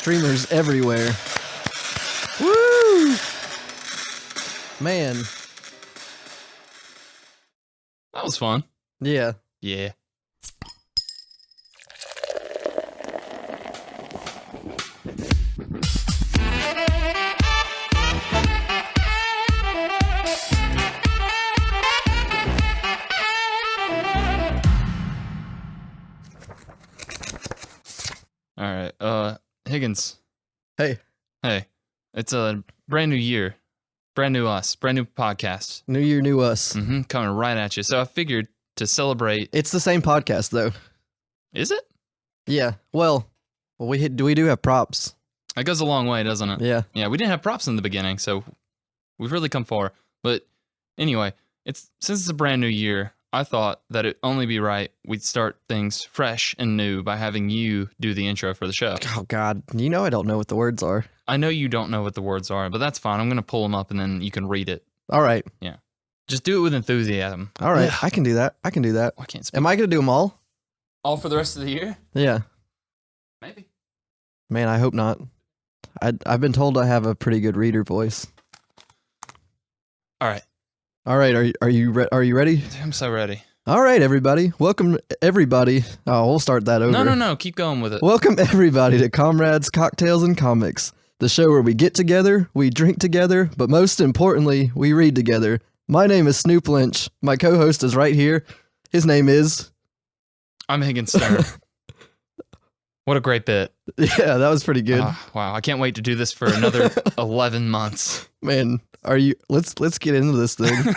streamers everywhere. Woo! Man. That was fun. Yeah. Yeah. All right. Higgins. Hey. Hey. It's a brand new year. Brand new us. Brand new podcast. New year, new us. Coming right at you. So I figured to celebrate. It's the same podcast, though. Is it? Yeah. Well, we do have props. It goes a long way, doesn't it? Yeah. Yeah, we didn't have props in the beginning, so we've really come far. But anyway, since it's a brand new year, I thought that it'd only be right we'd start things fresh and new by having you do the intro for the show. Oh, God. You know I don't know what the words are. I know you don't know what the words are, but that's fine. I'm going to pull them up and then you can read it. All right. Yeah. Just do it with enthusiasm. All right. Yeah. I can do that. I can't speak. Am I going to do them all? All for the rest of the year? Yeah. Maybe. Man, I hope not. I've been told I have a pretty good reader voice. All right. All right. Are you ready? I'm so ready. All right, everybody. Welcome, everybody. Oh, we'll start that over. No. Keep going with it. Welcome, everybody, to Comrades, Cocktails, and Comics, the show where we get together, we drink together, but most importantly, we read together. My name is Snoop Lynch. My co-host is right here. His name is... I'm Higgins Stern. What a great bit. Yeah, that was pretty good. Wow, I can't wait to do this for another 11 months. Man, let's get into this thing.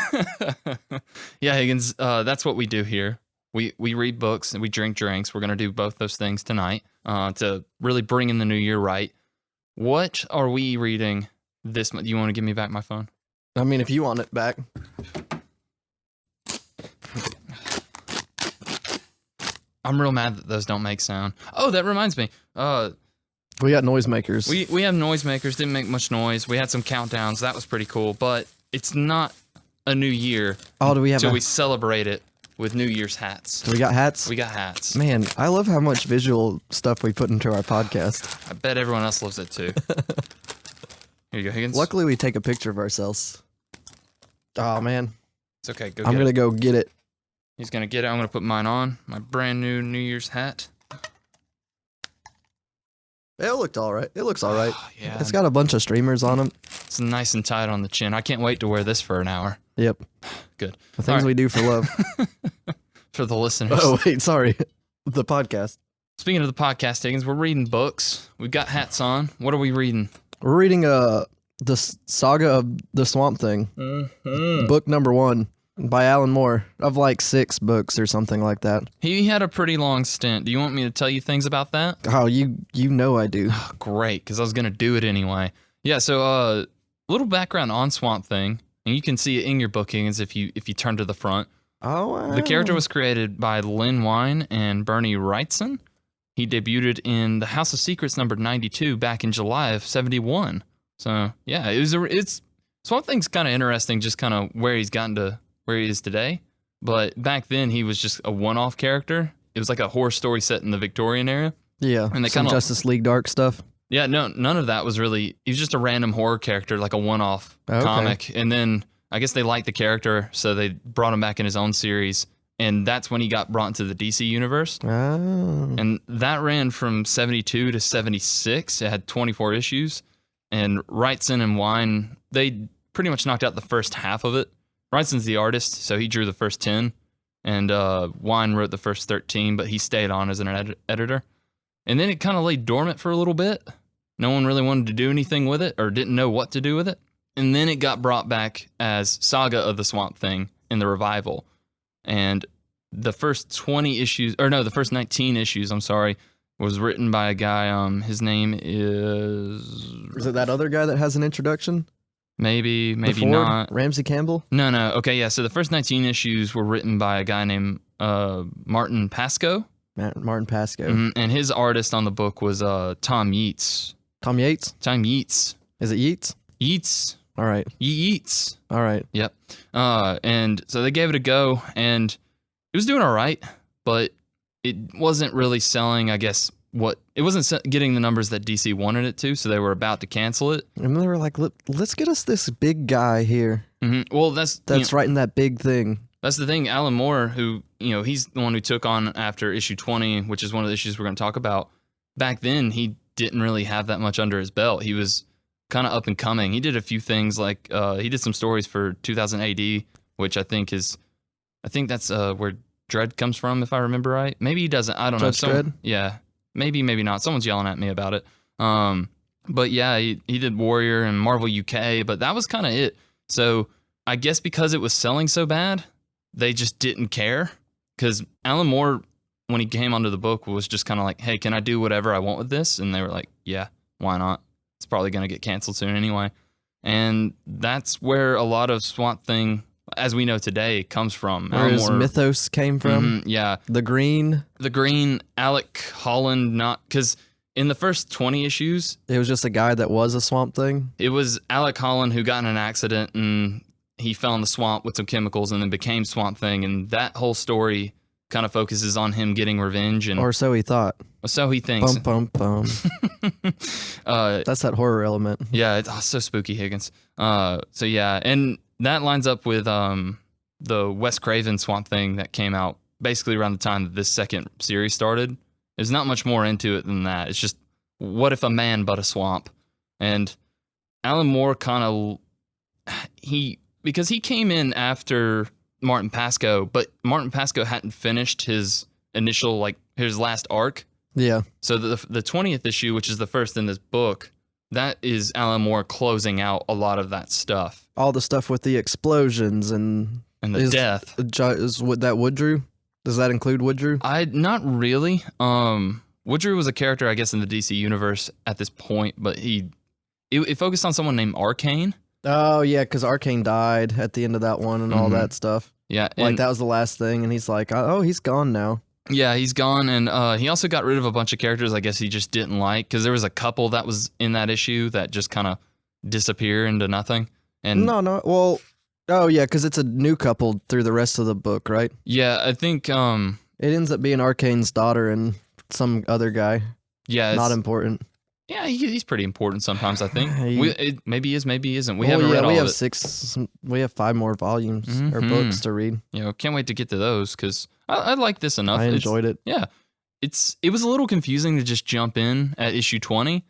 Yeah, Higgins, that's what we do here. We read books and we drink drinks. We're going to do both those things tonight to really bring in the new year right. What are we reading this month? You want to give me back my phone? I mean, if you want it back. I'm real mad that those don't make sound. Oh, that reminds me. We got noisemakers. We have noisemakers. Didn't make much noise. We had some countdowns. That was pretty cool. But it's not a new year. Oh, do we have? So we celebrate it with New Year's hats. Do we got hats? We got hats. Man, I love how much visual stuff we put into our podcast. I bet everyone else loves it too. Here you go, Higgins. Luckily, we take a picture of ourselves. Oh man, it's okay. Go. I'm gonna go get it. He's gonna get it. I'm gonna put mine on. My brand new New Year's hat. It looked all right. It looks all right. Yeah. It's got a bunch of streamers on them. It's nice and tight on the chin. I can't wait to wear this for an hour. Yep. Good. The things we do for love. For the listeners. Oh wait, sorry. The podcast. Speaking of the podcast, Higgins, we're reading books. We've got hats on. What are we reading? We're reading the Saga of the Swamp Thing. Book number 1 by Alan Moore, of like 6 books or something like that. He had a pretty long stint. Do you want me to tell you things about that? Oh, you know I do. Oh, great, because I was gonna do it anyway. Yeah. So, little background on Swamp Thing, and you can see it in your book, Higgins, if you turn to the front. Oh, wow. The character was created by Lynn Wein and Bernie Wrightson. He debuted in The House of Secrets number 92 back in July of 71. So yeah, it's Swamp Thing's kind of interesting, just kind of where he's gotten to where he is today. But back then he was just a one-off character. It was like a horror story set in the Victorian era. Yeah, and they some Justice League Dark stuff. Yeah, no, none of that was really. He was just a random horror character, like a one-off comic. And then I guess they liked the character, so they brought him back in his own series. And that's when he got brought into the DC universe. Oh. And that ran from 72 to 76. It had 24 issues. And Wrightson and Wein, they pretty much knocked out the first half of it. Wrightson's the artist, so he drew the first 10. And Wein wrote the first 13, but he stayed on as an editor. And then it kind of lay dormant for a little bit. No one really wanted to do anything with it or didn't know what to do with it. And then it got brought back as Saga of the Swamp Thing in the revival. And the first 20 issues, or no, the first 19 issues, I'm sorry, was written by a guy. His name is... Is it that other guy that has an introduction? Maybe Ford? not. Ramsey Campbell? No. Okay, yeah. So the first 19 issues were written by a guy named Martin Pascoe. Martin Pascoe. And his artist on the book was Tom Yeats. Tom Yates? Tom Yeats. Is it Yeats? Yeats. All right. Yeats. All right. Yep. And so they gave it a go, and it was doing all right, but it wasn't really selling, I guess, getting the numbers that DC wanted it to, so they were about to cancel it. And they were like, let's get us this big guy here. Well, that's writing that big thing. That's the thing. Alan Moore, who, he's the one who took on after issue 20, which is one of the issues we're going to talk about. Back then, he didn't really have that much under his belt. He was kind of up and coming. He did a few things, like he did some stories for 2000 AD, which I think that's where Dredd comes from, if I remember right. Maybe he doesn't. I don't know. Dredd? Yeah. Maybe not. Someone's yelling at me about it. But yeah, he did Warrior and Marvel UK, but that was kind of it. So I guess because it was selling so bad, they just didn't care. Because Alan Moore, when he came onto the book, was just kind of like, hey, can I do whatever I want with this? And they were like, yeah, why not? It's probably going to get canceled soon anyway. And that's where a lot of Swamp Thing, as we know today, comes from. Where his mythos came from? Yeah. The Green, Alec Holland, not... Because in the first 20 issues... It was just a guy that was a Swamp Thing? It was Alec Holland who got in an accident and he fell in the swamp with some chemicals and then became Swamp Thing. And that whole story kind of focuses on him getting revenge. Or so he thought. So he thinks. Bum, bum, bum. That's that horror element. Yeah, it's so spooky, Higgins. So yeah, and that lines up with the Wes Craven Swamp Thing that came out basically around the time that this second series started. There's not much more into it than that. It's just, what if a man but a swamp? And Alan Moore because he came in after Martin Pascoe, but Martin Pascoe hadn't finished his initial, his last arc. Yeah. So the 20th issue, which is the first in this book, that is Alan Moore closing out a lot of that stuff. All the stuff with the explosions and the death. Is that Woodrue? Does that include Woodrue? Not really. Woodrue was a character, I guess, in the DC universe at this point, but it focused on someone named Arcane. Oh, yeah, because Arcane died at the end of that one and all that stuff. Yeah. That was the last thing, and he's like, oh, he's gone now. Yeah, he's gone, and he also got rid of a bunch of characters I guess he just didn't like, because there was a couple that was in that issue that just kind of disappear into nothing. And No, well, oh, yeah, because it's a new couple through the rest of the book, right? Yeah, I think... It ends up being Arcane's daughter and some other guy. Yeah. Not important. Yeah, he's pretty important sometimes, I think. Maybe he is, maybe he isn't. We haven't read all of it. We have 5 more volumes or books to read. Can't wait to get to those, because I like this enough. I enjoyed it. Yeah. It was a little confusing to just jump in at issue 20,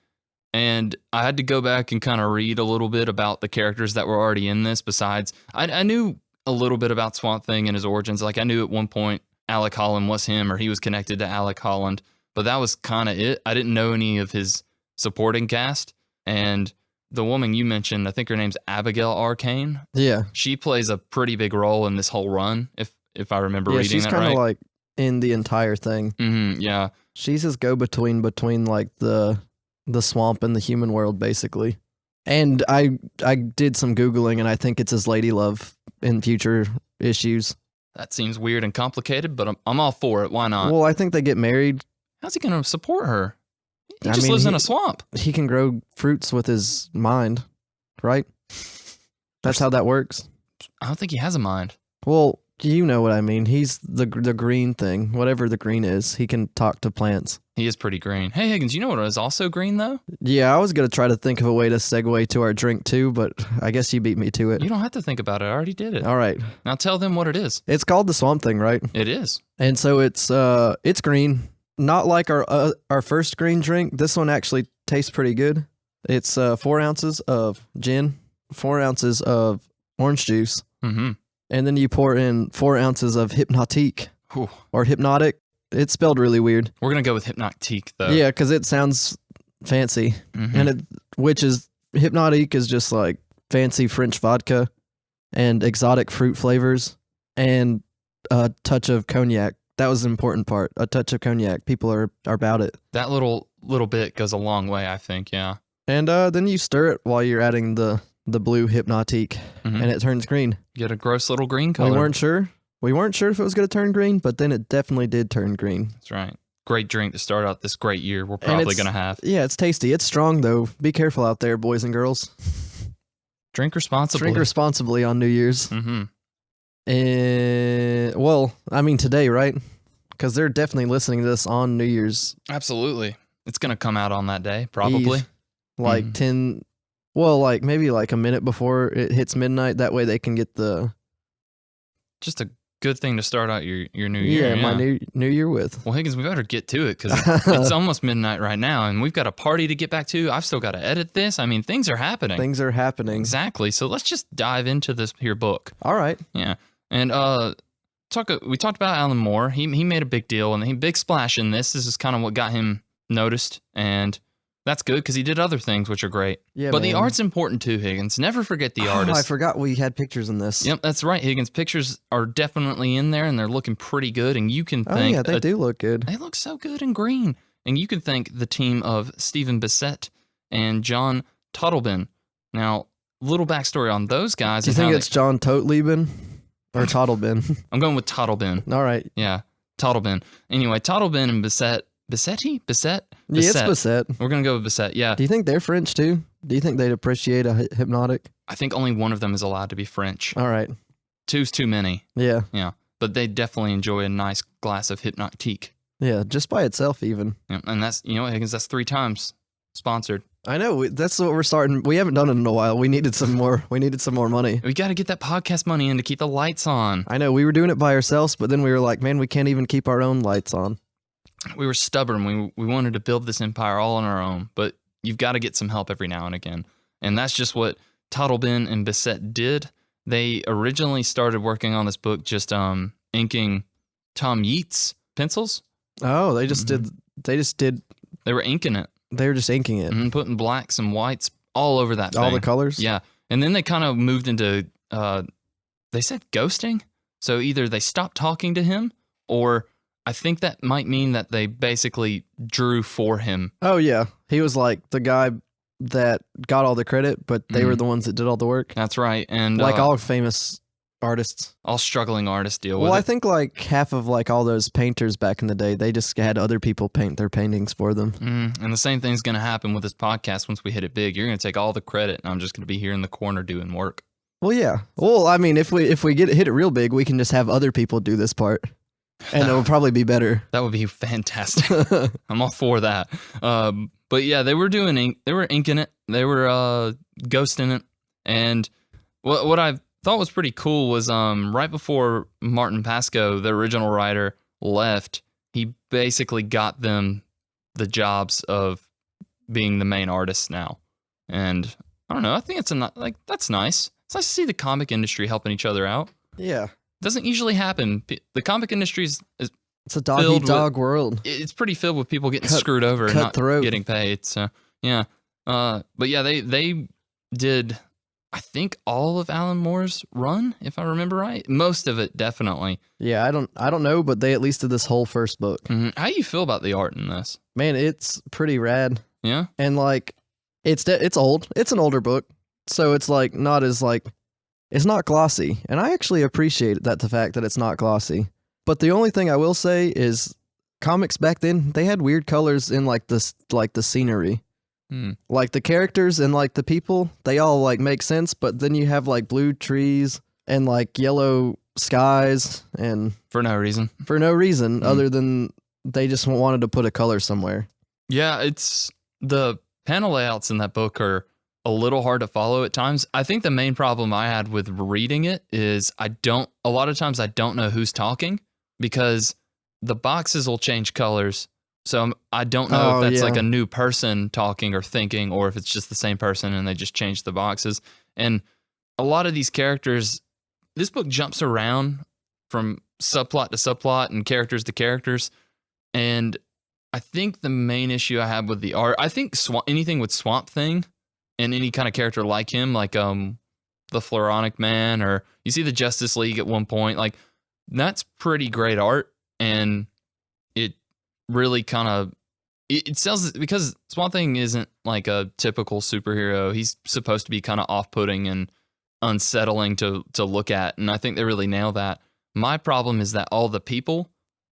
and I had to go back and kind of read a little bit about the characters that were already in this. Besides, I knew a little bit about Swamp Thing and his origins. Like, I knew at one point Alec Holland was him, or he was connected to Alec Holland, but that was kind of it. I didn't know any of his supporting cast. And the woman you mentioned, I think her name's Abigail Arcane. Yeah. She plays a pretty big role in this whole run, if I remember reading that right. Yeah, she's kind of like in the entire thing. Yeah. She's his go-between between like the swamp and the human world, basically. And I did some Googling, and I think it's his lady love in future issues. That seems weird and complicated, but I'm all for it. Why not? Well, I think they get married. How's he going to support her? He just lives in a swamp. He can grow fruits with his mind, right? That's how that works. I don't think he has a mind. Well, you know what I mean. He's the green thing. Whatever the green is, he can talk to plants. He is pretty green. Hey, Higgins, you know what is also green, though? Yeah, I was going to try to think of a way to segue to our drink, too, but I guess you beat me to it. You don't have to think about it. I already did it. All right. Now tell them what it is. It's called the Swamp Thing, right? It is. And so it's green. Not like our first green drink. This one actually tastes pretty good. It's 4 ounces of gin, 4 ounces of orange juice, and then you pour in 4 ounces of Hypnotique or Hypnotic. It's spelled really weird. We're gonna go with Hypnotique though. Yeah, because it sounds fancy, and Hypnotique is just like fancy French vodka and exotic fruit flavors and a touch of cognac. That was the important part. A touch of cognac. People are about it. That little bit goes a long way, I think. Yeah. And then you stir it while you're adding the blue Hypnotique, and it turns green. You get a gross little green color. We weren't sure. We weren't sure if it was going to turn green, but then it definitely did turn green. That's right. Great drink to start out this great year. We're probably going to have. Yeah, it's tasty. It's strong though. Be careful out there, boys and girls. Drink responsibly. Drink responsibly on New Year's. Well, I mean today, right? because they're definitely listening to this on New Year's Absolutely. It's going to come out on that day, probably. Eve, like 10, well, like maybe like a minute before it hits midnight. That way they can get the... Just a good thing to start out your new year. Yeah, my new year with. Well, Higgins, we better get to it because it's almost midnight right now, and we've got a party to get back to. I've still got to edit this. I mean, things are happening. Things are happening. Exactly. So let's just dive into this here book. All right. Yeah. And we talked about Alan Moore. He made a big deal and a big splash in this. This is kind of what got him noticed, and that's good because he did other things which are great. Yeah, but the art's important too, Higgins. Never forget the artist. I forgot we had pictures in this. Yep, that's right, Higgins. Pictures are definitely in there, and they're looking pretty good. And you can thank... Oh, yeah, they do look good. They look so good in green. And you can thank the team of Stephen Bissett and John Tuttleben. Now, little backstory on those guys. Do you think it's John Totleben or Tuttleben? I'm going with Tuttleben. All right. Yeah, Tuttleben. Anyway, Tuttleben and Bissett. Bissett? Yeah, it's Bissett. We're going to go with Bissett, yeah. Do you think they're French too? Do you think they'd appreciate a hypnotic? I think only one of them is allowed to be French. All right. Two's too many. Yeah. Yeah. But they definitely enjoy a nice glass of Hypnotique. Yeah, just by itself even. Yeah, and that's, you know what, Higgins, that's 3 times sponsored. I know. That's what we're starting. We haven't done it in a while. We needed some more. We needed some more money. We got to get that podcast money in to keep the lights on. I know. We were doing it by ourselves, but then we were like, man, we can't even keep our own lights on. We were stubborn. We wanted to build this empire all on our own, but you've got to get some help every now and again. And that's just what Tuttleben and Bissett did. They originally started working on this book just inking Tom Yeats pencils. Oh, they just did. They were inking it. They were just inking it. Putting blacks and whites all over that thing. All the colors? Yeah. And then they kind of moved into, they said ghosting. So either they stopped talking to him, or I think that might mean that they basically drew for him. Oh, yeah. He was like the guy that got all the credit, but they were the ones that did all the work. That's right. And like all famous artists. All struggling artists deal with it. Well, I think like half of like all those painters back in the day, they just had other people paint their paintings for them. And the same thing's going to happen with this podcast once we hit it big. You're going to take all the credit, and I'm just going to be here in the corner doing work. Well, yeah. Well, I mean, if we hit it real big, we can just have other people do this part. And it'll probably be better. That would be fantastic. I'm all for that. But yeah, they were inking it. They were ghosting it. And what I thought was pretty cool was right before Martin Pascoe, the original writer, left, he basically got them the jobs of being the main artists now. And I don't know, I think that's nice. It's nice to see the comic industry helping each other out. Yeah. Doesn't usually happen. The comic industry is it's a dog-eat-dog world. It's pretty filled with people getting screwed over and not getting paid. So yeah, but yeah, they did. I think all of Alan Moore's run, if I remember right, most of it definitely. Yeah, I don't know, but they at least did this whole first book. How do you feel about the art in this? Man, it's pretty rad. Yeah, and like it's old. It's an older book, so it's like not as like. It's not glossy, and I actually appreciate the fact that it's not glossy. But the only thing I will say is comics back then, they had weird colors in like the scenery. Like the characters and like the people, they all like make sense, but then you have like blue trees and like yellow skies and for no reason. Other than they just wanted to put a color somewhere. Yeah, it's the panel layouts in that book are a little hard to follow at times. I think the main problem I had with reading it is a lot of times I don't know who's talking because the boxes will change colors. So I don't know if that's like a new person talking or thinking, or if it's just the same person and they just changed the boxes. And a lot of these characters, this book jumps around from subplot to subplot and characters to characters. And I think the main issue I have with the art, I think anything with Swamp Thing and any kind of character like him, like the Floronic Man, or you see the Justice League at one point, like that's pretty great art. And it really kind of, it sells, because Swamp Thing isn't like a typical superhero. He's supposed to be kind of off-putting and unsettling to look at. And I think they really nail that. My problem is that all the people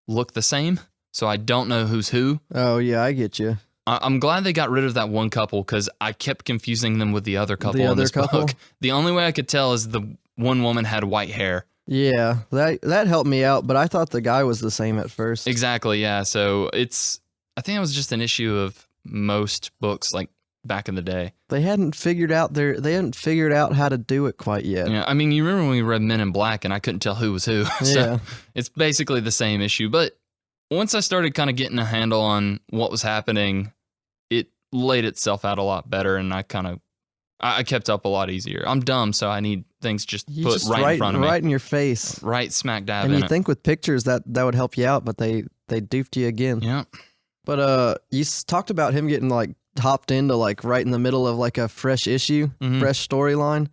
look the same. So I don't know who's who. Oh, yeah, I get you. I'm glad they got rid of that one couple because I kept confusing them with the other couple in this book. The only way I could tell is the one woman had white hair. Yeah, that helped me out, but I thought the guy was the same at first. Exactly, yeah. So I think it was just an issue of most books like back in the day. They hadn't figured out how to do it quite yet. Yeah, I mean, you remember when we read Men in Black and I couldn't tell who was who. So Yeah. it's basically the same issue. But once I started kind of getting a handle on what was happening, it laid itself out a lot better, and I kept up a lot easier. I'm dumb, so I need things just You put just right in front of me. Right in your face. Right smack dab And in you it. think with pictures that would help you out, but they duped you again. Yeah. But you talked about him getting like hopped into like right in the middle of like a fresh issue, Mhm. fresh storyline.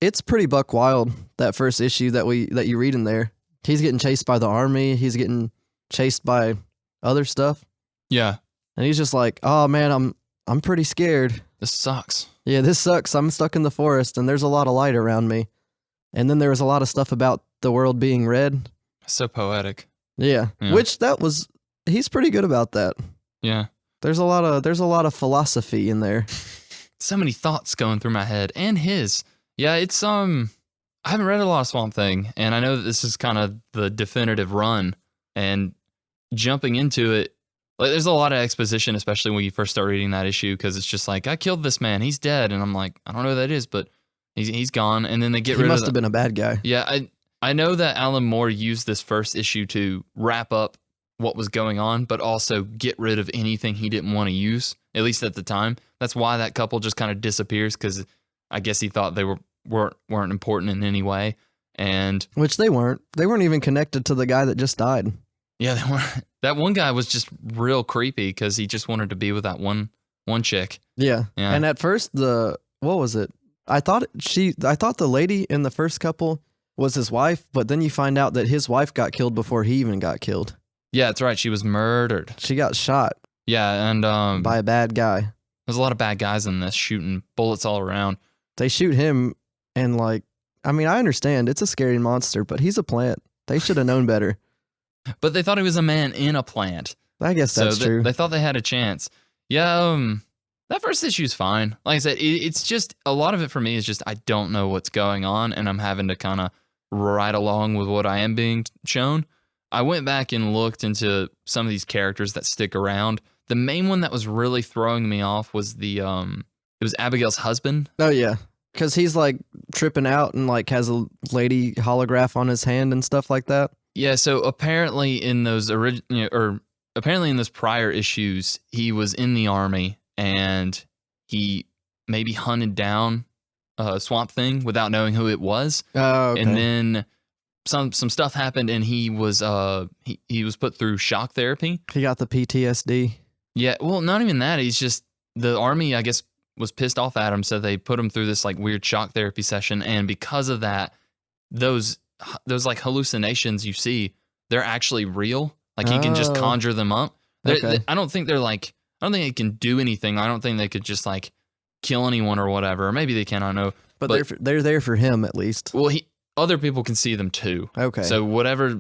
It's pretty buck wild, that first issue that you read in there. He's getting chased by the army, he's getting chased by other stuff. Yeah. And he's just like, "Oh man, I'm pretty scared. This sucks. Yeah, this sucks. I'm stuck in the forest and there's a lot of light around me." And then there was a lot of stuff about the world being red. So poetic. Yeah. Yeah. Which he's pretty good about that. Yeah. There's a lot of philosophy in there. So many thoughts going through my head and his. Yeah, it's I haven't read a lot of Swamp Thing, and I know that this is kind of the definitive run, and jumping into it, like there's a lot of exposition, especially when you first start reading that issue, because it's just like, I killed this man, he's dead, and I'm like, I don't know who that is, but he's gone, and then they get He rid must of have been a bad guy. Yeah, I know that Alan Moore used this first issue to wrap up what was going on, but also get rid of anything he didn't want to use, at least at the time. That's why that couple just kind of disappears, because I guess he thought they weren't important in any way. And Which they weren't. They weren't even connected to the guy that just died. yeah, they weren't. That one guy was just real creepy because he just wanted to be with that one chick. Yeah. Yeah. And at first what was it? I thought the lady in the first couple was his wife, but then you find out that his wife got killed before he even got killed. Yeah, that's right. She was murdered. She got shot Yeah, and by a bad guy. there's a lot of bad guys in this, shooting bullets all around. They shoot him and I understand it's a scary monster, but he's a plant. They should have known better. But they thought he was a man in a plant. I guess that's so true. They thought they had a chance. Yeah, that first issue's fine. Like I said, it's just, a lot of it for me is just I don't know what's going on, and I'm having to kind of ride along with what I am being shown. I went back and looked into some of these characters that stick around. The main one that was really throwing me off was it was Abigail's husband. Oh yeah, because he's like tripping out and like has a lady holograph on his hand and stuff like that. Yeah, so apparently in those apparently in those prior issues, he was in the army and he maybe hunted down Swamp Thing without knowing who it was. Oh, okay. And then some stuff happened, and he was he was put through shock therapy. He got the PTSD. Yeah, well, not even that. He's just, the army, I guess, was pissed off at him, so they put him through this like weird shock therapy session, and because of that, those like hallucinations you see, they're actually real. Like he can just Oh. conjure them up. Okay. I don't think they can do anything. I don't think they could just like kill anyone or whatever. Or maybe they can. I don't know. But they're there for him at least. Well, other people can see them too. Okay. So whatever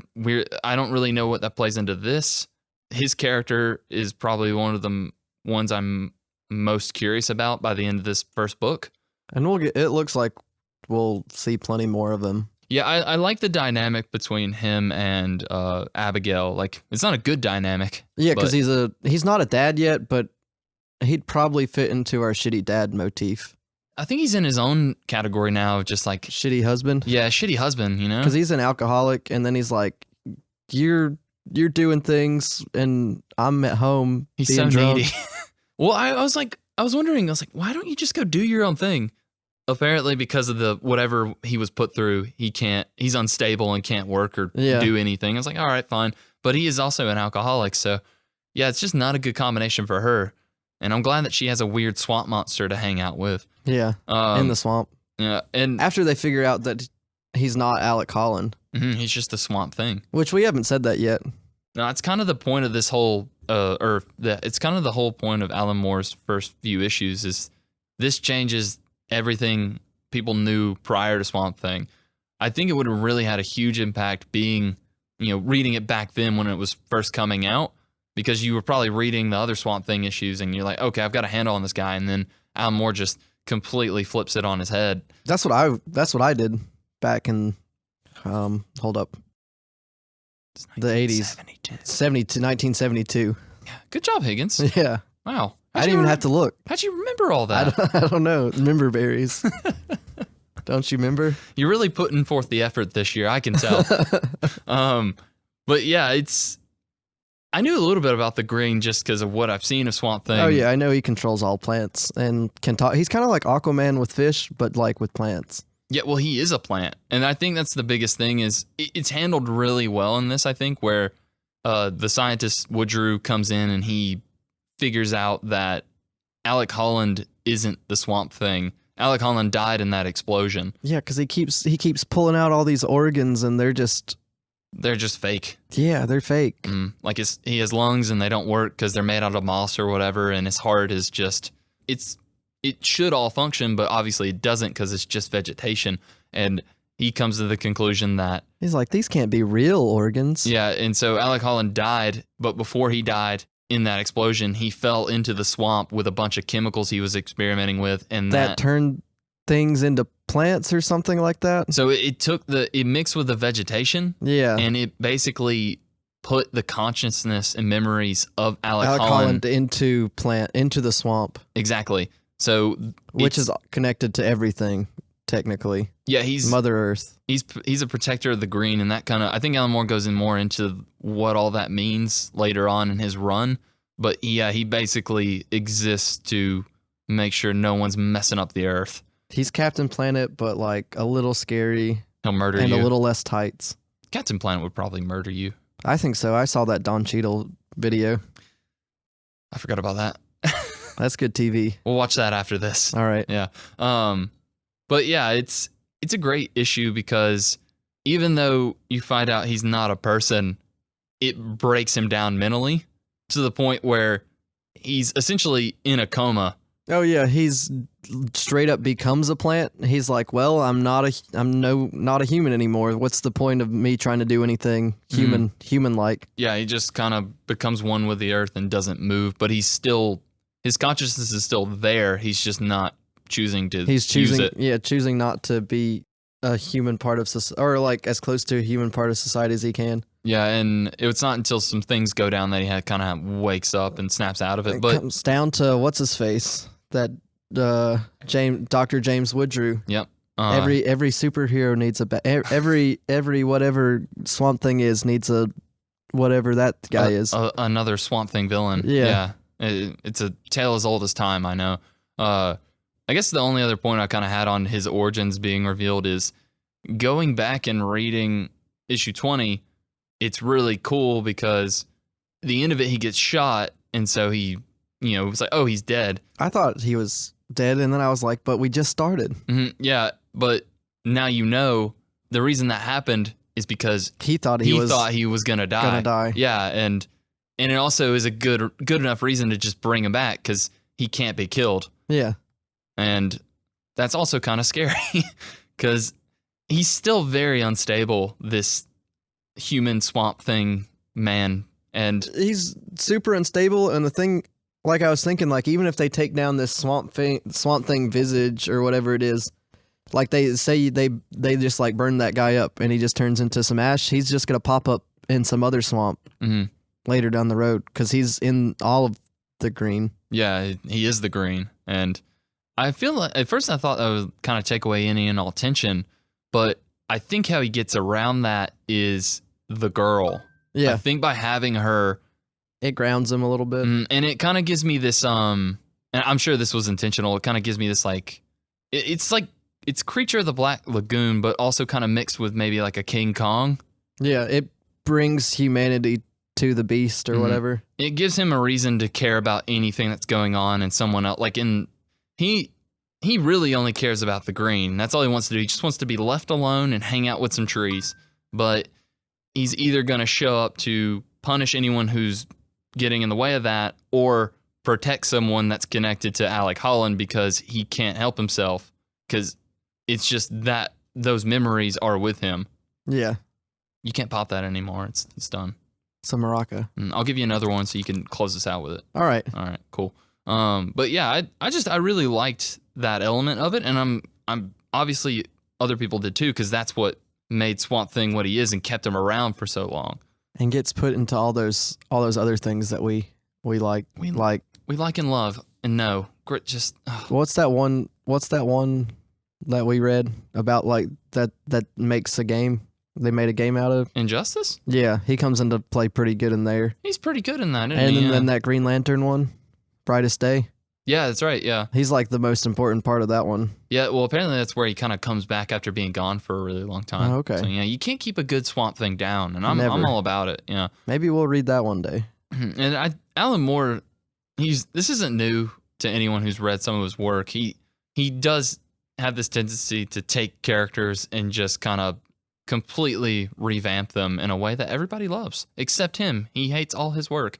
I don't really know what that plays into this. His character is probably one of the ones I'm most curious about by the end of this first book. And it looks like we'll see plenty more of him. Yeah, I like the dynamic between him and Abigail. Like, it's not a good dynamic. Yeah, because but- he's not a dad yet, but he'd probably fit into our shitty dad motif. I think he's in his own category now of just like, Shitty husband. yeah, shitty husband, you know? Because he's an alcoholic, and then he's like, you're doing things, and I'm at home He's being so drunk. needy. Well, I was wondering, why don't you just go do your own thing? Apparently, because of the whatever he was put through, he's unstable and can't work or Yeah. do anything. I was like, all right, fine. But he is also an alcoholic, so yeah, it's just not a good combination for her. And I'm glad that she has a weird swamp monster to hang out with. Yeah, in the swamp. Yeah, and After they figure out that he's not Alec Holland, he's just a swamp thing. which we haven't said that yet. No, it's kind of the point of this whole, it's kind of the whole point of Alan Moore's first few issues is this changes everything people knew prior to Swamp Thing. I think it would have really had a huge impact reading it back then when it was first coming out, because you were probably reading the other Swamp Thing issues and you're like, okay, I've got a handle on this guy, and then Alan Moore just completely flips it on his head. That's what I did back in Hold up. It's The 80s. 1972. Yeah. Good job, Higgins. Yeah. Wow. I didn't even have to look. How'd you remember all that? I don't know. Member berries. Don't you remember? You're really putting forth the effort this year. I can tell. But yeah, I knew a little bit about the green just because of what I've seen of Swamp Thing. Oh yeah, I know he controls all plants and can talk. He's kind of like Aquaman with fish, but like with plants. Yeah, well, he is a plant, and I think that's the biggest thing is it's handled really well in this. I think where the scientist Woodrue comes in and he figures out that Alec Holland isn't the Swamp Thing. Alec Holland died in that explosion. Yeah, because he keeps pulling out all these organs, and they're just fake. Yeah, they're fake. Like he has lungs and they don't work because they're made out of moss or whatever, and his heart is just it should all function, but obviously it doesn't because it's just vegetation. And he comes to the conclusion that he's like, these can't be real organs. Yeah, and so Alec Holland died, but before he died in that explosion, he fell into the swamp with a bunch of chemicals he was experimenting with, and that turned things into plants or something like that. So it mixed with the vegetation. Yeah. And it basically put the consciousness and memories of Alec Holland into the swamp. Exactly. So which is connected to everything, technically. Yeah, he's Mother Earth. He's a protector of the green, and that kind of, I think Alan Moore goes in more into what all that means later on in his run. But yeah, he basically exists to make sure no one's messing up the Earth. He's Captain Planet, but like a little scary. He'll murder you. And a little less tights. Captain Planet would probably murder you. I think so. I saw that Don Cheadle video. I forgot about that. That's good TV. We'll watch that after this. All right. Yeah. But yeah, it's a great issue because even though you find out he's not a person, it breaks him down mentally to the point where he's essentially in a coma. Oh yeah, he's straight up becomes a plant. He's like, well, I'm not a human anymore. What's the point of me trying to do anything human like? Yeah, he just kind of becomes one with the earth and doesn't move, but his consciousness is still there. He's just not choosing to use it. Yeah, choosing not to be a human part of society, or like as close to a human part of society as he can. Yeah, and it's not until some things go down that he kind of wakes up and snaps out of it. But comes down to what's his face, that Dr. James Woodrue. Yep. Every superhero needs every whatever Swamp Thing is needs a whatever that guy is. Another Swamp Thing villain. Yeah. It's a tale as old as time, I know. I guess the only other point I kind of had on his origins being revealed is going back and reading issue 20, it's really cool because the end of it, he gets shot, and so he, it was like, oh, he's dead. I thought he was dead, and then I was like, but we just started. Mm-hmm, yeah, but now the reason that happened is because he thought he was gonna die. Yeah, and it also is a good enough reason to just bring him back because he can't be killed. Yeah. And that's also kind of scary because he's still very unstable, this human Swamp Thing man. And he's super unstable. And the thing, like I was thinking, like even if they take down this Swamp Thing visage or whatever it is, like they say they just like burn that guy up and he just turns into some ash, he's just going to pop up in some other swamp later down the road because he's in all of the green. Yeah, he is the green. And I feel like at first I thought that would kind of take away any and all tension, but I think how he gets around that is the girl. Yeah. I think by having her, it grounds him a little bit. And it kind of gives me this, and I'm sure this was intentional, it kind of gives me this like, it's Creature of the Black Lagoon, but also kind of mixed with maybe like a King Kong. Yeah, it brings humanity to the beast or whatever. It gives him a reason to care about anything that's going on and someone else. Like he really only cares about the green. That's all he wants to do. He just wants to be left alone and hang out with some trees. But he's either going to show up to punish anyone who's getting in the way of that or protect someone that's connected to Alec Holland because he can't help himself because it's just that those memories are with him. Yeah. You can't pop that anymore. It's done. Some maraca. I'll give you another one so you can close this out with it. All right, cool. But yeah, I really liked that element of it, and I'm obviously other people did too because that's what made Swamp Thing what he is and kept him around for so long. And gets put into all those other things that we like. We like and love and know. Just What's that one that we read about like that makes a game? They made a game out of Injustice? Yeah, he comes into play pretty good in there. He's pretty good in that, isn't and he? then that Green Lantern one, Brightest Day. Yeah, that's right, yeah. He's like the most important part of that one. Yeah, well, apparently that's where he kind of comes back after being gone for a really long time. Oh, okay. So, yeah, you can't keep a good Swamp Thing down, and I'm Never. all about it, yeah. Maybe we'll read that one day. And Alan Moore, this isn't new to anyone who's read some of his work. He does have this tendency to take characters and just kind of completely revamp them in a way that everybody loves, except him. He hates all his work.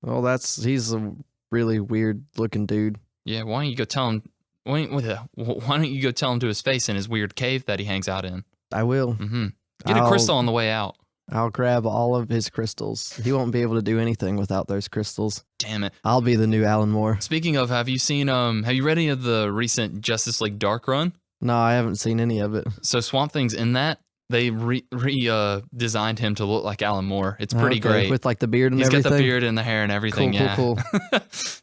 Well, he's a really weird looking dude. Yeah, why don't you go tell him? Why don't you go tell him to his face in his weird cave that he hangs out in? I will. Mm-hmm. Get a crystal on the way out. I'll grab all of his crystals. He won't be able to do anything without those crystals. Damn it! I'll be the new Alan Moore. Speaking of, have you read any of the recent Justice League Dark run? No, I haven't seen any of it. So Swamp Thing's in that. They designed him to look like Alan Moore. It's pretty great. With like the beard and everything? He's got the beard and the hair and everything, Cool.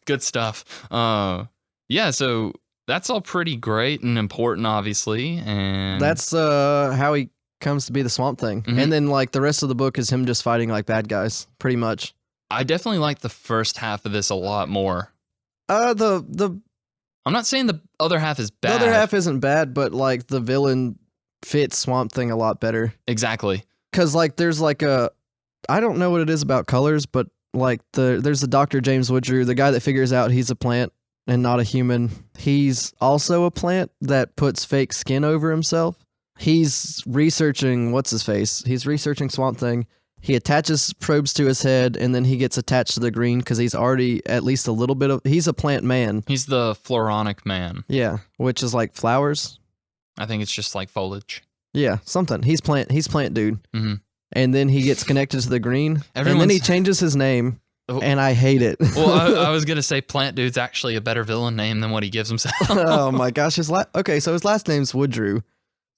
Good stuff. Yeah, so that's all pretty great and important, obviously. And that's how he comes to be the Swamp Thing. Mm-hmm. And then like the rest of the book is him just fighting like bad guys, pretty much. I definitely like the first half of this a lot more. I'm not saying the other half is bad. The other half isn't bad, but like the villain fits Swamp Thing a lot better. Exactly. Because like there's like I don't know what it is about colors, but like there's the Dr. James Woodrue, the guy that figures out he's a plant and not a human. He's also a plant that puts fake skin over himself. He's researching He's researching Swamp Thing. He attaches probes to his head, and then he gets attached to the green because he's already at least a little bit of. He's a plant man. He's the floronic man. Yeah, which is like flowers. I think it's just like foliage. Yeah, something. He's plant dude. Mm-hmm. And then he gets connected to the green, and then he changes his name, and I hate it. Well, I was gonna say Plant Dude's actually a better villain name than what he gives himself. Oh my gosh, so his last name's Woodrue,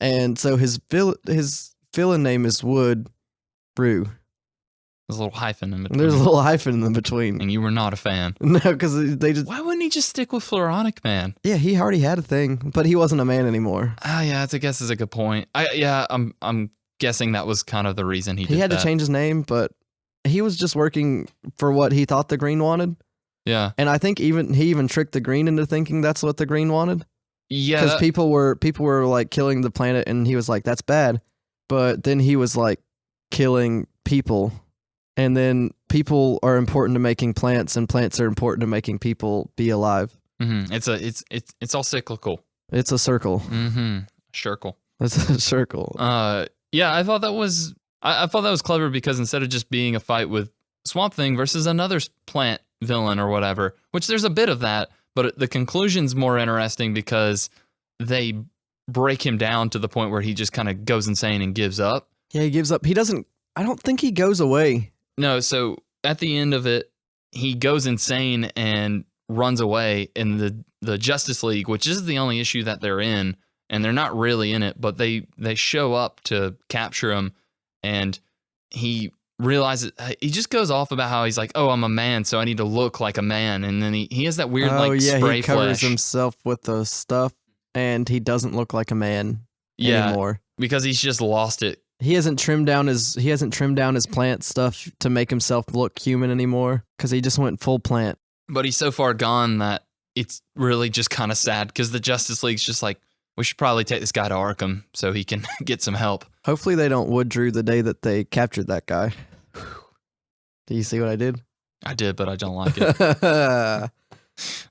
and so his villain name is Woodrue. There's a little hyphen in between. There's a little hyphen in between. And you were not a fan. No, because they just. Why wouldn't he just stick with Floronic Man? Yeah, he already had a thing, but he wasn't a man anymore. Ah, yeah, I guess is a good point. I'm guessing that was kind of the reason he had to change his name, but he was just working for what he thought the Green wanted. Yeah, and I think he even tricked the Green into thinking that's what the Green wanted. Yeah, because people were like killing the planet, and he was like, "That's bad," but then he was like killing people. And then people are important to making plants, and plants are important to making people be alive. Mm-hmm. It's all cyclical. It's a circle. Mm-hmm. Circle. It's a circle. Yeah, I thought that was clever because instead of just being a fight with Swamp Thing versus another plant villain or whatever, which there's a bit of that, but the conclusion's more interesting because they break him down to the point where he just kind of goes insane and gives up. Yeah, he gives up. He doesn't. I don't think he goes away. No, so at the end of it, he goes insane and runs away in the Justice League, which is the only issue that they're in, and they're not really in it, but they show up to capture him, and he realizes, he just goes off about how he's like, oh, I'm a man, so I need to look like a man, and then he has that weird spray he covers flesh. himself with the stuff, and he doesn't look like a man anymore. Because he's just lost it. He hasn't trimmed down his plant stuff to make himself look human anymore because he just went full plant. But he's so far gone that it's really just kind of sad because the Justice League's just like, we should probably take this guy to Arkham so he can get some help. Hopefully they don't Woodrue the day that they captured that guy. Do you see what I did? I did, but I don't like it.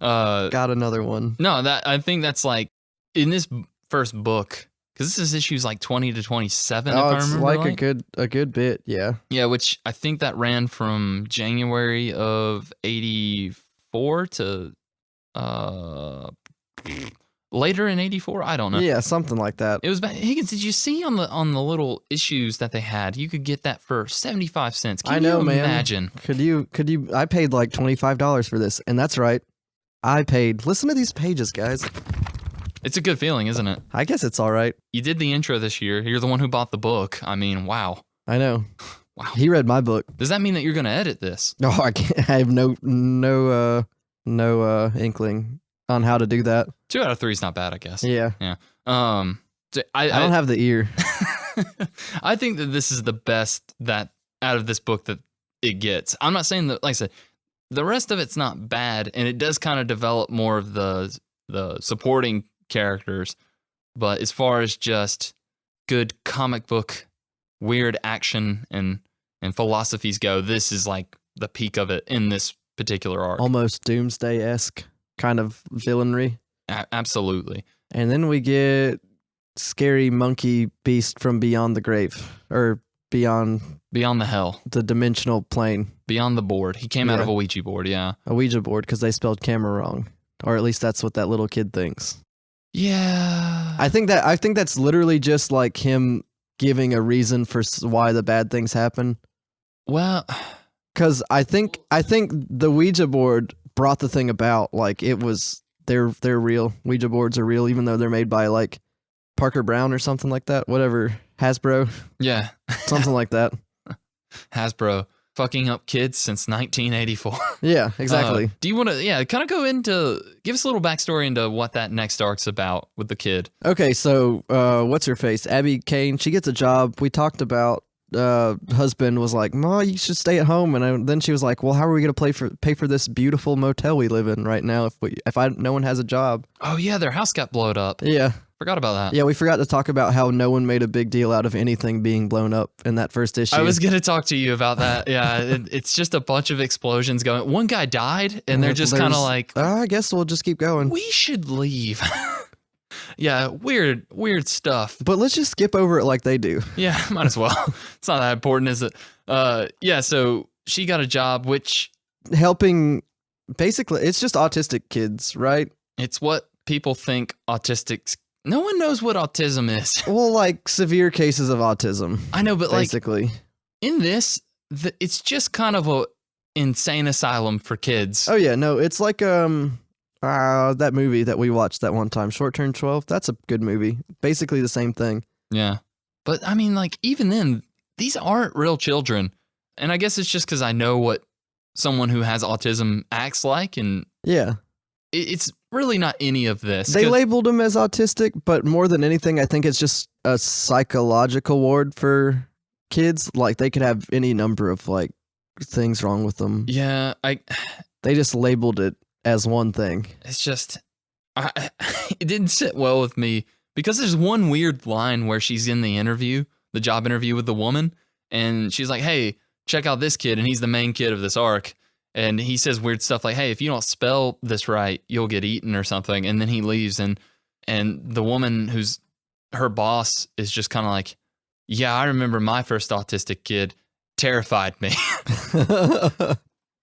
Got another one. No, I think that's like in this first book. Because this is issues like 20 to 27, if I remember like a good bit, yeah. Yeah, which I think that ran from January of 84 to later in 84. I don't know. Yeah, something like that. It was Higgins. Did you see on the little issues that they had? You could get that for 75 cents. Can you imagine? Could you? I paid like $25 for this, and that's right. I paid. Listen to these pages, guys. It's a good feeling, isn't it? I guess it's all right. You did the intro this year. You're the one who bought the book. I mean, wow. I know. Wow. He read my book. Does that mean that you're going to edit this? No, I can't. I have no inkling on how to do that. 2 out of 3 is not bad, I guess. Yeah. So I don't have the ear. I think that this is the best that out of this book that it gets. I'm not saying that, like I said, the rest of it's not bad, and it does kind of develop more of the supporting characters. But as far as just good comic book, weird action and philosophies go, this is like the peak of it in this particular arc. Almost Doomsday-esque kind of villainry. Absolutely. And then we get scary monkey beast from beyond the grave, or beyond the hell, the dimensional plane, beyond the board. He came out of a Ouija board. Yeah, a Ouija board, because they spelled camera wrong, or at least that's what that little kid thinks. Yeah, I think that's literally just like him giving a reason for why the bad things happen. Well, because I think the Ouija board brought the thing about. Like, it was they're real. Ouija boards are real, even though they're made by like Parker Brown or something like that. Whatever, Hasbro. Yeah, something like that. Hasbro fucking up kids since 1984. Yeah, exactly. Do you want to, kind of go into, give us a little backstory into what that next arc's about with the kid? Okay, so what's her face? Abby Kane, she gets a job. We talked about husband was like, "Ma, you should stay at home," and then she was like, "Well, how are we gonna pay for this beautiful motel we live in right now if no one has a job?" Oh yeah, their house got blown up. Yeah. Forgot about that. Yeah, we forgot to talk about how no one made a big deal out of anything being blown up in that first issue. I was going to talk to you about that. Yeah, it's just a bunch of explosions going. One guy died, and they're just kind of like, I guess we'll just keep going. We should leave. Yeah, weird stuff. But let's just skip over it like they do. Yeah, might as well. It's not that important, is it? Yeah, so she got a job, which... helping, basically, it's just autistic kids, right? It's what people think autistics... No one knows what autism is. Well, like severe cases of autism. I know, but basically, like in this, it's just kind of a insane asylum for kids. Oh yeah, no, it's like that movie that we watched that one time, Short Term 12. That's a good movie. Basically the same thing. Yeah, but I mean, like even then, these aren't real children, and I guess it's just because I know what someone who has autism acts like, and yeah. It's really not any of this. They labeled him as autistic, but more than anything, I think it's just a psychological ward for kids. Like, they could have any number of like things wrong with them. Yeah, they just labeled it as one thing. It's just, it didn't sit well with me because there's one weird line where she's in the job interview with the woman, and she's like, "Hey, check out this kid," and he's the main kid of this arc. And he says weird stuff like, "Hey, if you don't spell this right, you'll get eaten," or something. And then he leaves, and the woman who's her boss is just kind of like, "Yeah, I remember my first autistic kid terrified me." I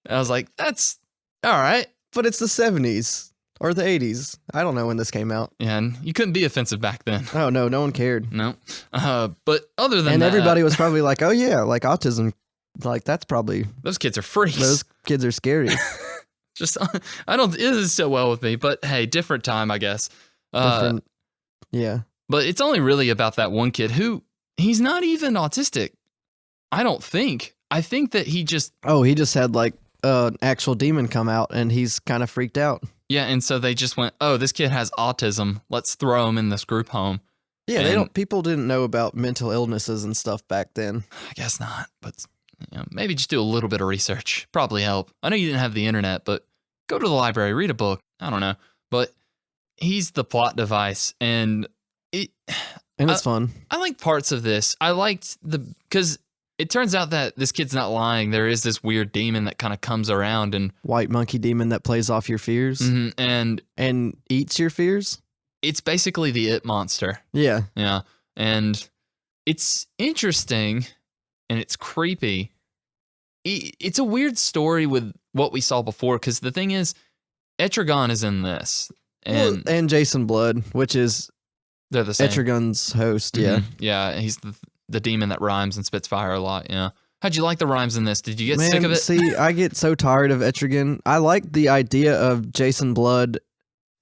was like, "That's all right." But it's the 70s or the 80s. I don't know when this came out. Yeah, and you couldn't be offensive back then. Oh, no one cared. No. But other than that... And everybody was probably like, "Oh, yeah, like autism. Like, that's probably..." Those kids are freaks. Those kids are scary. Just, it doesn't sit well with me, but hey, different time, I guess. Yeah. But it's only really about that one kid who, he's not even autistic. I don't think. I think that he just... Oh, he just had like an actual demon come out and he's kind of freaked out. Yeah, and so they just went, "Oh, this kid has autism. Let's throw him in this group home." Yeah, people didn't know about mental illnesses and stuff back then. I guess not, but... maybe just do a little bit of research. Probably help. I know you didn't have the internet, but go to the library, read a book. I don't know. But he's the plot device, and it's fun. I like parts of this. I liked because it turns out that this kid's not lying. There is this weird demon that kind of comes around, and white monkey demon that plays off your fears and eats your fears. It's basically the It monster. Yeah. Yeah. And it's interesting. And it's creepy. It's a weird story with what we saw before, because the thing is, Etrigan is in this. And Jason Blood, which is they're the same. Etrigan's host, yeah. Yeah, he's the demon that rhymes and spits fire a lot, yeah. How'd you like the rhymes in this? Did you get sick of it? See, I get so tired of Etrigan. I like the idea of Jason Blood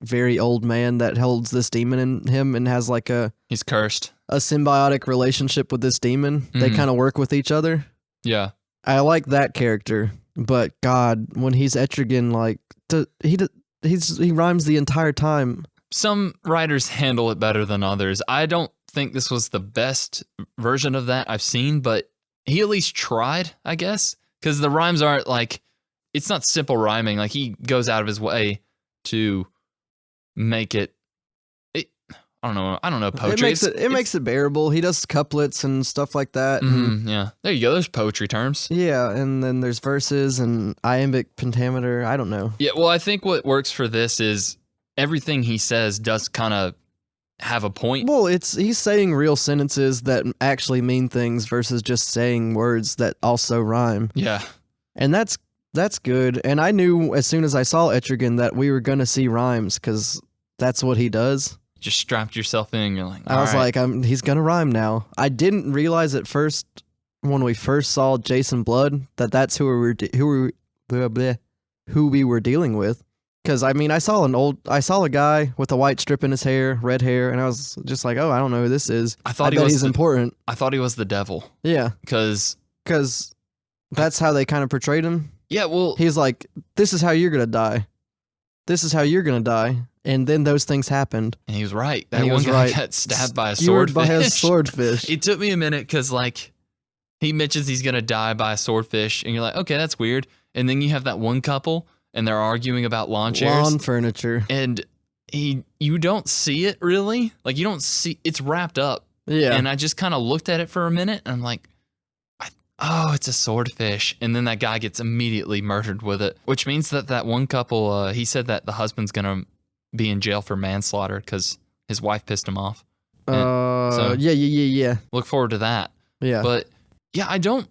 very old man that holds this demon in him and has like He's cursed. a symbiotic relationship with this demon. They Mhm. kind of work with each other. Yeah. I like that character, but God, when he's Etrigan, like he rhymes the entire time. Some writers handle it better than others. I don't think this was the best version of that I've seen, but he at least tried, I guess, because the rhymes aren't like, it's not simple rhyming. Like he goes out of his way to make it. I don't know poetry. It makes it bearable. He does couplets and stuff like that. And Yeah, there you go. There's poetry terms. yeah, and then there's verses and iambic pentameter. I don't know. Yeah, well, I think what works for this is everything he says does kind of have a point. Well, he's saying real sentences that actually mean things versus just saying words that also rhyme. Yeah. And that's good. And I knew as soon as I saw Etrigan that we were gonna see rhymes because that's what he does. Just strapped yourself in. You're like, I was like, he's gonna rhyme now. I didn't realize at first when we first saw Jason Blood that's who we were dealing with. Because I mean, I saw a guy with a white strip in his hair, red hair, and I was just like, oh, I don't know who this is. I thought he's important. I thought he was the devil. Yeah, because that's how they kind of portrayed him. Yeah, well, he's like, this is how you're gonna die. This is how you're gonna die. And then those things happened. And he was right. That one guy got stabbed by a swordfish. By a swordfish. It took me a minute because, like, he mentions he's going to die by a swordfish. And you're like, okay, that's weird. And then you have that one couple, and they're arguing about lawn chairs. Lawn furniture. And you don't see it, really. Like, you don't see, it's wrapped up. Yeah. And I just kind of looked at it for a minute, and I'm like, oh, it's a swordfish. And then that guy gets immediately murdered with it, which means that one couple, he said that the husband's going to be in jail for manslaughter because his wife pissed him off. So yeah. Look forward to that. Yeah. But yeah, I don't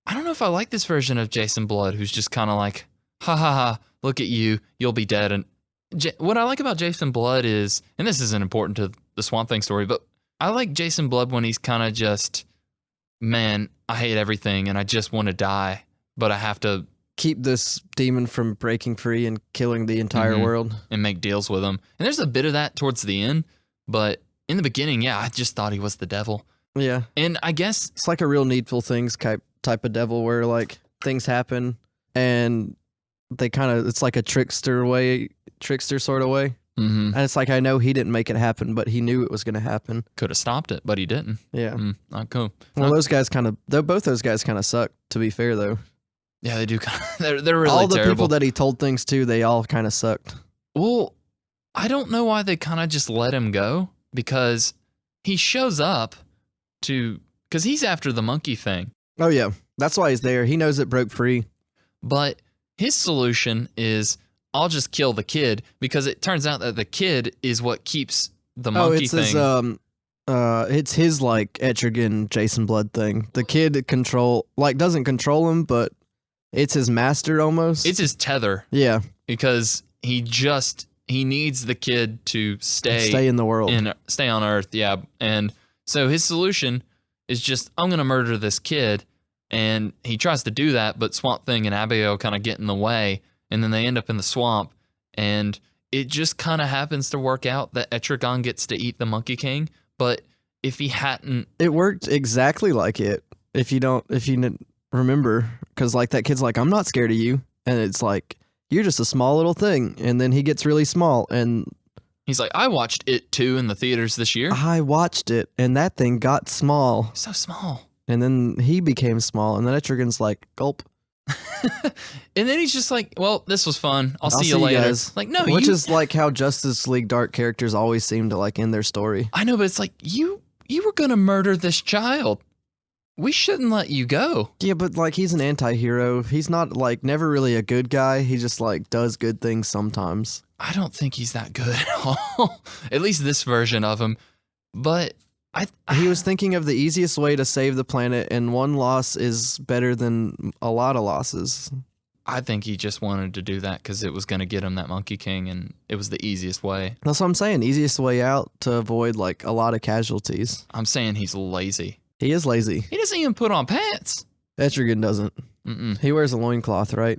know if I like this version of Jason Blood, who's just kind of like, ha ha ha, look at you, you'll be dead. And what I like about Jason Blood is, and this isn't important to the Swamp Thing story, but I like Jason Blood when he's kind of just, man, I hate everything and I just want to die, but I have to keep this demon from breaking free and killing the entire world. And make deals with him. And there's a bit of that towards the end, but in the beginning, yeah, I just thought he was the devil. Yeah. And I guess it's like a real Needful Things type of devil where like things happen and they it's like a trickster sort of way. Mm-hmm. And it's like, I know he didn't make it happen, but he knew it was going to happen. Could have stopped it, but he didn't. Yeah. Not cool. Well, both those guys kind of suck, to be fair, though. Yeah, they do. They're really all the terrible. People that he told things to, they all kind of sucked. Well, I don't know why they kind of just let him go, because he shows up because he's after the monkey thing. Oh yeah, that's why he's there. He knows it broke free. But his solution is, I'll just kill the kid, because it turns out that the kid is what keeps the monkey thing. It's his like Etrigan Jason Blood thing. The kid doesn't control him, but it's his master almost. It's his tether. Yeah. Because he needs the kid to stay in the world. Stay on Earth, yeah. And so his solution is just, I'm going to murder this kid. And he tries to do that, but Swamp Thing and Abigail kind of get in the way. And then they end up in the swamp. And it just kind of happens to work out that Etrigan gets to eat the Monkey King. But if he hadn't... It worked exactly like it. If you remember, because like that kid's like, I'm not scared of you, and it's like, you're just a small little thing, and then he gets really small, and he's like, I watched it too in the theaters this year. I watched it, and that thing got small, so small, and then he became small, and then Etrigan's like, gulp. And then he's just like, well, this was fun, I'll see you later, guys. Like, no, which is like how Justice League Dark characters always seem to like end their story. I know, but it's like, you were gonna murder this child. We shouldn't let you go. Yeah, but like, he's an anti-hero. He's not like never really a good guy. He just like does good things sometimes. I don't think he's that good at all. At least this version of him. But he was thinking of the easiest way to save the planet, and one loss is better than a lot of losses. I think he just wanted to do that because it was going to get him that Monkey King, and it was the easiest way. That's what I'm saying. Easiest way out to avoid like a lot of casualties. I'm saying he's lazy. He is lazy. He doesn't even put on pants. Etrigan doesn't. Mm-mm. He wears a loincloth, right?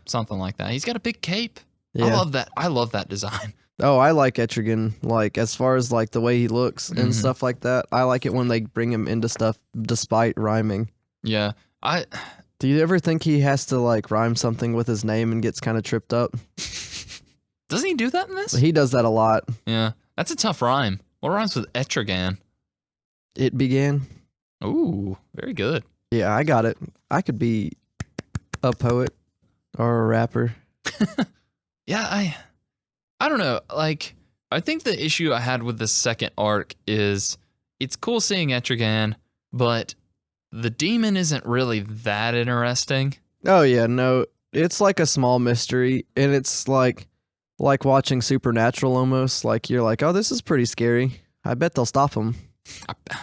Something like that. He's got a big cape. Yeah. I love that. I love that design. Oh, I like Etrigan. Like, as far as like the way he looks and stuff like that, I like it when they bring him into stuff despite rhyming. Yeah. Do you ever think he has to like rhyme something with his name and gets kind of tripped up? Doesn't he do that in this? He does that a lot. Yeah. That's a tough rhyme. What rhymes with Etrigan? It began. Ooh, very good. Yeah, I got it. I could be a poet or a rapper. Yeah, I don't know. Like, I think the issue I had with the second arc is it's cool seeing Etrigan, but the demon isn't really that interesting. Oh yeah, no, it's like a small mystery, and it's like watching Supernatural almost. Like you're like, oh, this is pretty scary. I bet they'll stop him.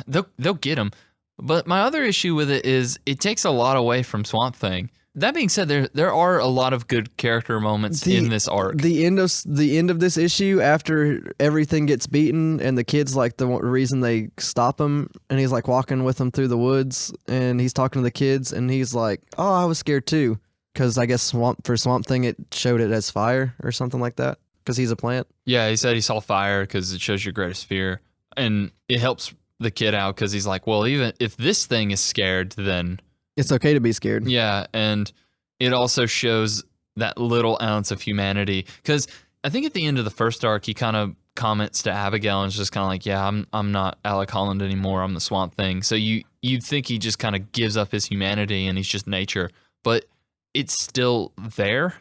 They'll get him. But my other issue with it is it takes a lot away from Swamp Thing. That being said, there are a lot of good character moments in this arc. The end of this issue, after everything gets beaten and the kid's like the reason they stop him, and he's like walking with them through the woods, and he's talking to the kids, and he's like, "Oh, I was scared too," because I guess Swamp Thing it showed it as fire or something like that, because he's a plant. Yeah, he said he saw fire because it shows your greatest fear, and it helps the kid out because he's like, well, even if this thing is scared, then it's okay to be scared. Yeah, and it also shows that little ounce of humanity. Because I think at the end of the first arc, he kind of comments to Abigail and is just kind of like, yeah, I'm not Alec Holland anymore. I'm the Swamp Thing. So you'd think he just kind of gives up his humanity and he's just nature. But it's still there,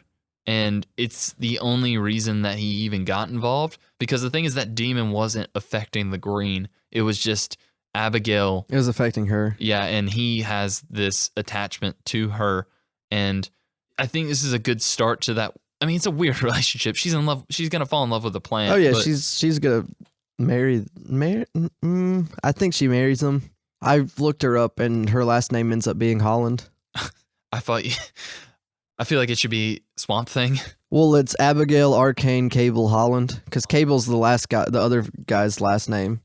and it's the only reason that he even got involved. Because the thing is that demon wasn't affecting the green. It was just Abigail. It was affecting her. Yeah, and he has this attachment to her, and I think this is a good start to that. I mean, it's a weird relationship. She's in love. She's gonna fall in love with the plant. Oh yeah, she's gonna marry. I think she marries him. I looked her up, and her last name ends up being Holland. I feel like it should be Swamp Thing. Well, it's Abigail Arcane Cable Holland, because Cable's the last guy, the other guy's last name.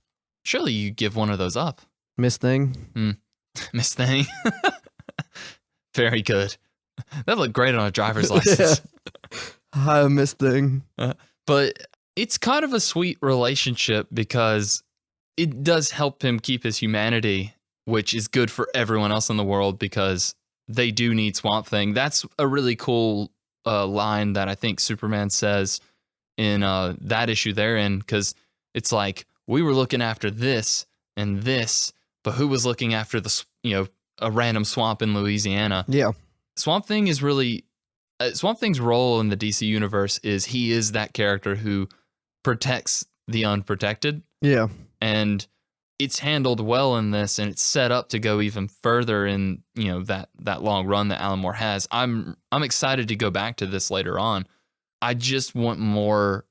Surely you give one of those up. Miss Thing. Miss Thing. Very good. That looked great on a driver's license. Yeah. Hi, Miss Thing. But it's kind of a sweet relationship because it does help him keep his humanity, which is good for everyone else in the world because they do need Swamp Thing. That's a really cool line that I think Superman says in that issue they're in, because it's like, we were looking after this and this, but who was looking after a random swamp in Louisiana? Yeah. Swamp Thing is really Swamp Thing's role in the DC universe is he is that character who protects the unprotected. Yeah. And it's handled well in this, and it's set up to go even further in, that long run that Alan Moore has. I'm excited to go back to this later on. I just want more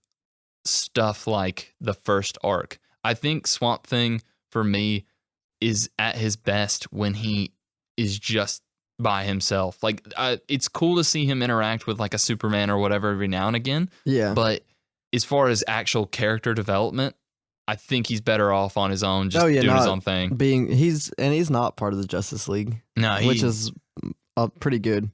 stuff like the first arc. I think Swamp Thing, for me, is at his best when he is just by himself. Like, it's cool to see him interact with like a Superman or whatever every now and again. Yeah. But as far as actual character development, I think he's better off on his own, just doing his own thing. He's not part of the Justice League. No, which is pretty good.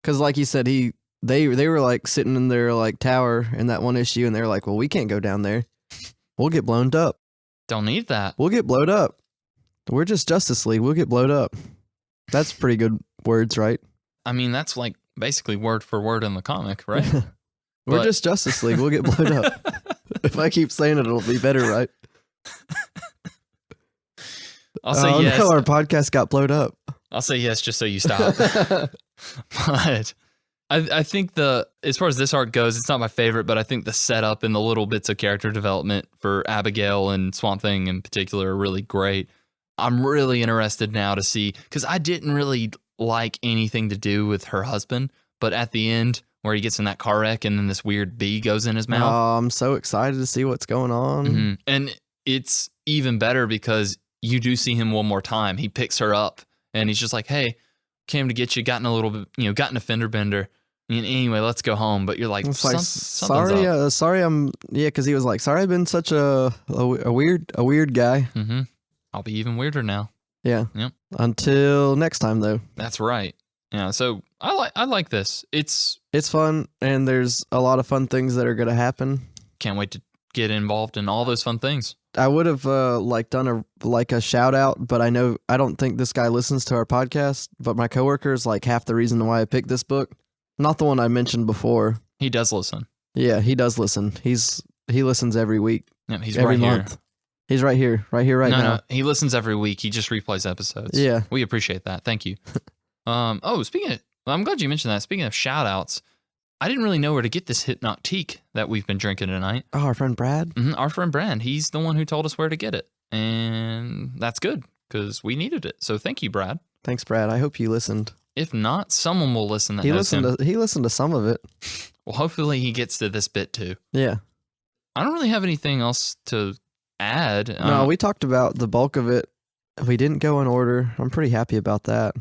Because like you said, they were like sitting in their like tower in that one issue, and they were like, well, we can't go down there. We'll get blown up. Don't need that. We'll get blowed up. We're just Justice League. We'll get blowed up. That's pretty good words, right? I mean, that's like basically word for word in the comic, right? We're just Justice League. We'll get blowed up. If I keep saying it, it'll be better, right? I'll say yes. No, our podcast got blowed up. I'll say yes just so you stop. But I think as far as this arc goes, it's not my favorite, but I think the setup and the little bits of character development for Abigail and Swamp Thing in particular are really great. I'm really interested now to see, because I didn't really like anything to do with her husband, but at the end where he gets in that car wreck and then this weird bee goes in his mouth. Oh, I'm so excited to see what's going on. Mm-hmm. And it's even better because you do see him one more time. He picks her up and he's just like, hey, came to get you, got in a fender bender. And anyway, let's go home. But you're like, sorry, because he was like, sorry, I've been such a weird guy. Mm-hmm. I'll be even weirder now. Yeah. Yep. Until next time, though. That's right. Yeah. So I like this. It's fun, and there's a lot of fun things that are going to happen. can't wait to get involved in all those fun things. I would have done a shout out, but I don't think this guy listens to our podcast. But my coworker is like half the reason why I picked this book. Not the one I mentioned before. He does listen. Yeah, he does listen. He listens every week. Yeah, he's every right month. here. He's right here now. No, he listens every week. He just replays episodes. Yeah, we appreciate that. Thank you. I'm glad you mentioned that. Speaking of shout outs, I didn't really know where to get this Hypnotique that we've been drinking tonight. Oh, our friend Brad? Our friend Brad. He's the one who told us where to get it. And that's good because we needed it. So thank you, Brad. Thanks, Brad. I hope you listened. If not, someone will listen that he knows him. He listened to some of it. Well, hopefully he gets to this bit too. Yeah. I don't really have anything else to add. No, we talked about the bulk of it. We didn't go in order. I'm pretty happy about that.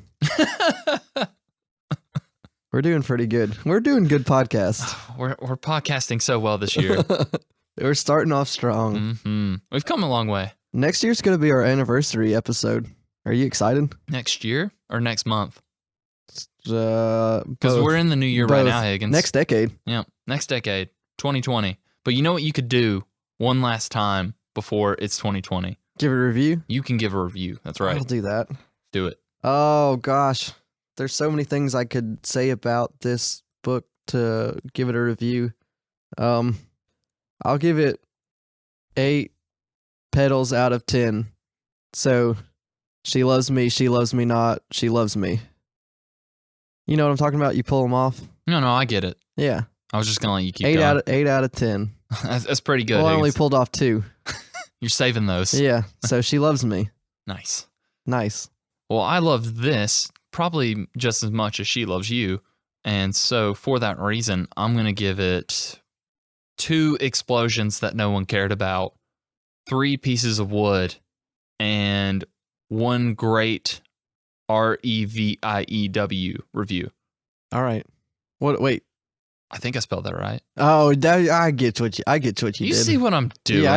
We're doing pretty good. We're doing good podcasts. We're podcasting so well this year. We're starting off strong. Mm-hmm. We've come a long way. Next year's going to be our anniversary episode. Are you excited? Next year or next month? Because we're in the new year right now, Higgins. Next decade. Yeah, next decade, 2020. But you know what you could do one last time before it's 2020? Give a review? You can give a review. That's right. I'll do that. Do it. Oh, gosh. There's so many things I could say about this book to give it a review. I'll give it 8 petals out of 10. So, she loves me not, she loves me. You know what I'm talking about? You pull them off? No, I get it. Yeah. I was just going to let you keep 8 going. 8 out of 10. That's pretty good. Well, I Higgins. only pulled off 2. You're saving those. Yeah. So, she loves me. Nice. Nice. Well, I love this probably just as much as she loves you. And so for that reason, I'm going to give it 2 explosions that no one cared about, 3 pieces of wood, and 1 great REVIEW review. All right. What? Wait. I think I spelled that right. Oh, I get what you did. You see what I'm doing? Yeah,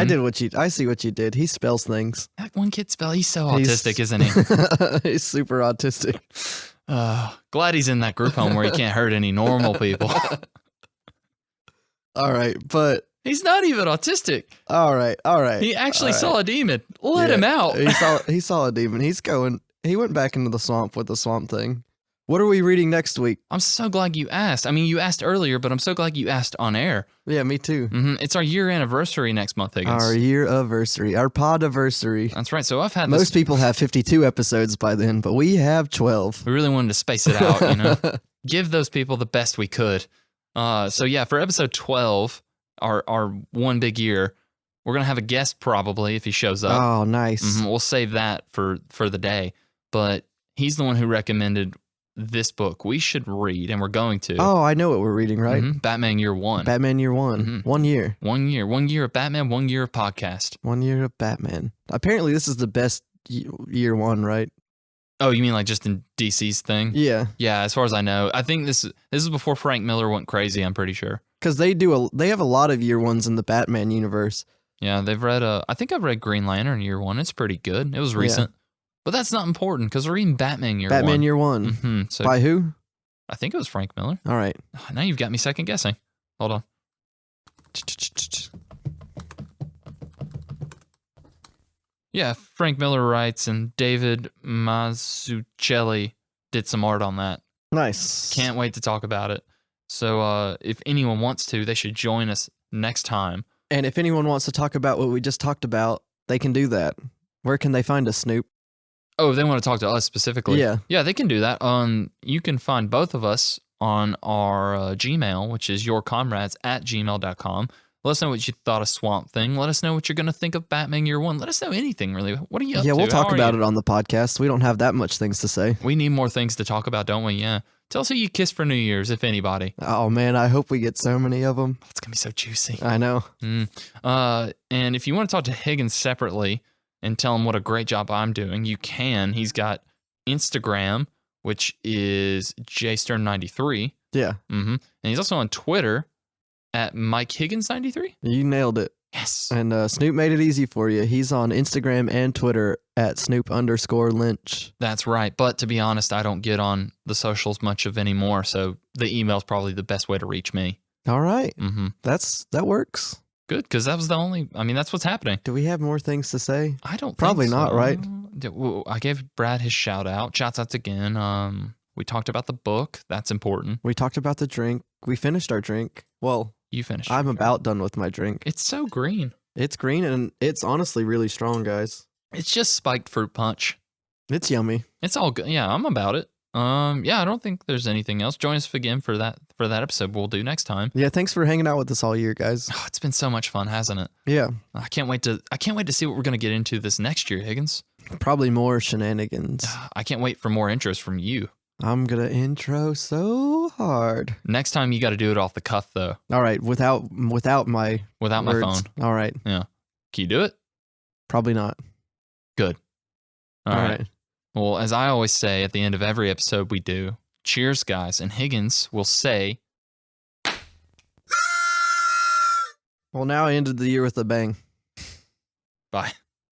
I see what you did. He spells things. That one kid he's so autistic, isn't he? He's super autistic. Glad he's in that group home where he can't hurt any normal people. All right, but he's not even autistic. All right. He actually saw a demon. Let him out. He saw a demon. He went back into the swamp with the swamp thing. What are we reading next week? I'm so glad you asked. I mean, you asked earlier, but I'm so glad you asked on air. Yeah, me too. Mm-hmm. It's our year anniversary next month, Higgins. Our year anniversary. Our pod-iversary. That's right. So I've had Most people have 52 episodes by then, but we have 12. We really wanted to space it out, you know? Give those people the best we could. So yeah, for episode 12, our one big year, we're going to have a guest probably if he shows up. Oh, nice. Mm-hmm. We'll save that for the day. But he's the one who recommended this book we should read, and we're going to. Oh, I know what we're reading, right? Mm-hmm. Batman Year 1. Batman Year 1. Mm-hmm. 1 year. 1 year. 1 year of Batman, 1 year of podcast. 1 year of Batman. Apparently, this is the best year 1, right? Oh, you mean like just in DC's thing? Yeah. Yeah, as far as I know. I think this is before Frank Miller went crazy, I'm pretty sure. Because they have a lot of year 1s in the Batman universe. Yeah, they've read, I think I've read Green Lantern Year 1. It's pretty good. It was recent. Yeah. But that's not important because we're reading Batman Year 1. Batman Year 1. Mm-hmm. So by who? I think it was Frank Miller. All right. Now you've got me second guessing. Hold on. Yeah, Frank Miller writes, and David Mazzucchelli did some art on that. Nice. Can't wait to talk about it. So if anyone wants to, they should join us next time. And if anyone wants to talk about what we just talked about, they can do that. Where can they find us, Snoop? Oh, they want to talk to us specifically? Yeah. Yeah, they can do that. You can find both of us on our Gmail, which is yourcomrades@gmail.com. Let us know what you thought of Swamp Thing. Let us know what you're going to think of Batman Year 1. Let us know anything, really. What are you up to? Yeah, we'll talk about it on the podcast. We don't have that much things to say. We need more things to talk about, don't we? Yeah. Tell us who you kissed for New Year's, if anybody. Oh, man, I hope we get so many of them. It's going to be so juicy. I know. And if you want to talk to Higgins separately and tell him what a great job I'm doing, you can. He's got Instagram, which is jstern93. Yeah. Mm-hmm. And he's also on Twitter at MikeHiggins93. You nailed it. Yes. And Snoop made it easy for you. He's on Instagram and Twitter at Snoop_Lynch. That's right. But to be honest, I don't get on the socials much of anymore, so the email's probably the best way to reach me. All right. Mm-hmm. That works. Good, because that was the only. I mean, that's what's happening. Do we have more things to say? I don't. Probably think not, so. right? Well, I gave Brad his shout out. Shouts outs again. We talked about the book. That's important. We talked about the drink. We finished our drink. Well, You finished. I'm your drink. about done with my drink. It's so green. It's green and it's honestly really strong, guys. It's just spiked fruit punch. It's yummy. It's all good. Yeah, I'm about it. Yeah, I don't think there's anything else. Join us again for that episode we'll do next time. Yeah, thanks for hanging out with us all year, guys. Oh, it's been so much fun, hasn't it? Yeah, I can't wait to see what we're gonna get into this next year, Higgins. probably more shenanigans. I can't wait for more intros from you. I'm gonna intro so hard. Next time you got to do it off the cuff though, All right, without my without my words. phone. All right, Can you do it? probably not. Good. All right. Well, as I always say at the end of every episode we do, cheers, guys. And Higgins will say, Well, now I ended the year with a bang. bye.